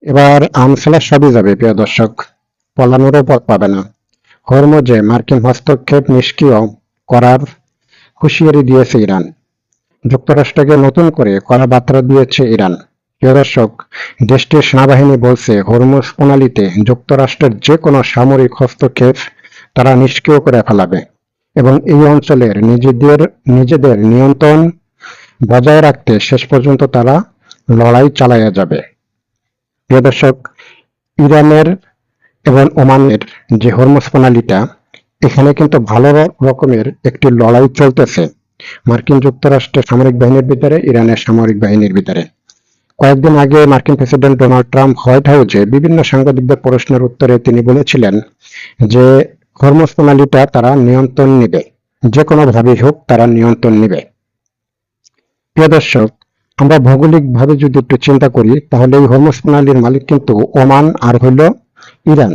এবার আমসলা সবই যাবে প্রিয় দর্শক, পলানোরও পথ পাবে না। হরমুজে মার্কিন হস্তক্ষেপ নিষ্ক্রিয় করার হুঁশিয়ারি দিয়েছে ইরান। যুক্তরাষ্ট্রকে নতুন করে কড়া বার্তা দিয়েছে ইরান। প্রিয় দর্শক, দেশটির সেনাবাহিনী বলছে হরমুজ প্রণালীতে যুক্তরাষ্ট্রের যে কোনো সামরিক হস্তক্ষেপ তারা নিষ্ক্রিয় করে ফেলাবে এবং এই অঞ্চলের নিজেদের নিয়ন্ত্রণ বজায় রাখতে শেষ পর্যন্ত তারা লড়াই চালাইয়া যাবে। প্রিয় দর্শক, ইরানের এবং ওমানের যে হরমুজ প্রণালীটা, এখানে কিন্তু ভালো রকমের একটি লড়াই চলতেছে মার্কিন যুক্তরাষ্ট্রের সামরিক বাহিনীর ভিতরে, ইরানের সামরিক বাহিনীর ভিতরে। কয়েকদিন আগে মার্কিন প্রেসিডেন্ট ডোনাল্ড ট্রাম্প হোয়াইট হাউসে বিভিন্ন সাংবাদিকদের প্রশ্নের উত্তরে তিনি বলেছিলেন যে হরমুজ প্রণালীটা তারা নিয়ন্ত্রণ নেবে, যে কোনোভাবেই হোক তারা নিয়ন্ত্রণ নেবে। প্রিয় দর্শক, আমরা ভৌগোলিকভাবে যদি একটু চিন্তা করি তাহলে এই হরমুজ প্রণালীর মালিক কিন্তু ওমান আর হইল ইরান।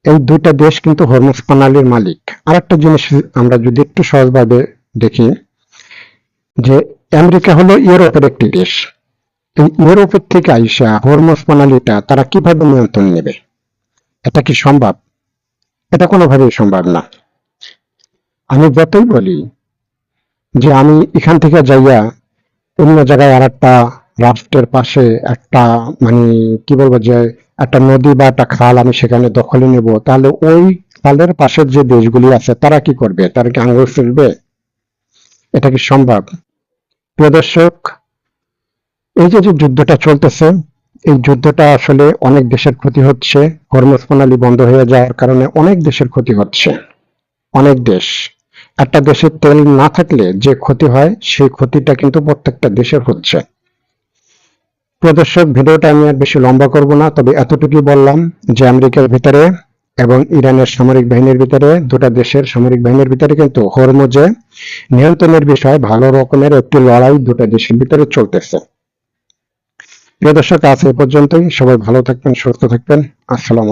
এই দুইটা দেশ কিন্তু হরমুজ প্রণালীর মালিক। আর একটা জিনিস আমরা যদি একটু সহজভাবে দেখি, যে আমেরিকা হলো ইউরোপের একটি দেশ। এই ইউরোপের থেকে আইসা হরমুজ প্রণালীটা তারা কিভাবে নিয়ন্ত্রণ নেবে? এটা কি সম্ভব? এটা কোনোভাবেই সম্ভব না। আমি যতই বলি যে আমি এখান থেকে যাইয়া অন্য জায়গায় আর একটা রাষ্ট্রের পাশে একটা মানে কি বলবো যে একটা নদী বা একটা খাল আমি সেখানে দখলে নেব, তাহলে ওই খালের পাশের যে দেশগুলি আছে তারা কি করবে? তারা কি আঙুল ফেলবে? এটা কি সম্ভব? প্রিয় দর্শক, এই যে যুদ্ধটা চলতেছে, এই যুদ্ধটা আসলে অনেক দেশের ক্ষতি হচ্ছে। হরমুজ প্রণালী বন্ধ হয়ে যাওয়ার কারণে অনেক দেশের ক্ষতি হচ্ছে। অনেক দেশ, একটা দেশের তেল না থাকলে যে ক্ষতি হয় সেই ক্ষতিটা কিন্তু প্রত্যেকটা দেশের হচ্ছে। প্রিয় দর্শক, ভিডিওটা আমি আর বেশি লম্বা করব না, তবে এতটুকুই বললাম যে আমেরিকার ভিতরে এবং ইরানের সামরিক বাহিনীর ভিতরে, দুটা দেশের সামরিক বাহিনীর ভিতরে কিন্তু হরমুজে নিয়ন্ত্রণের বিষয়ে ভালো রকমের একটি লড়াই দুটা দেশের ভিতরে চলতেছে। প্রিয় দর্শক, আজ এ পর্যন্তই। সবাই ভালো থাকবেন, সুস্থ থাকবেন। আসসালাম।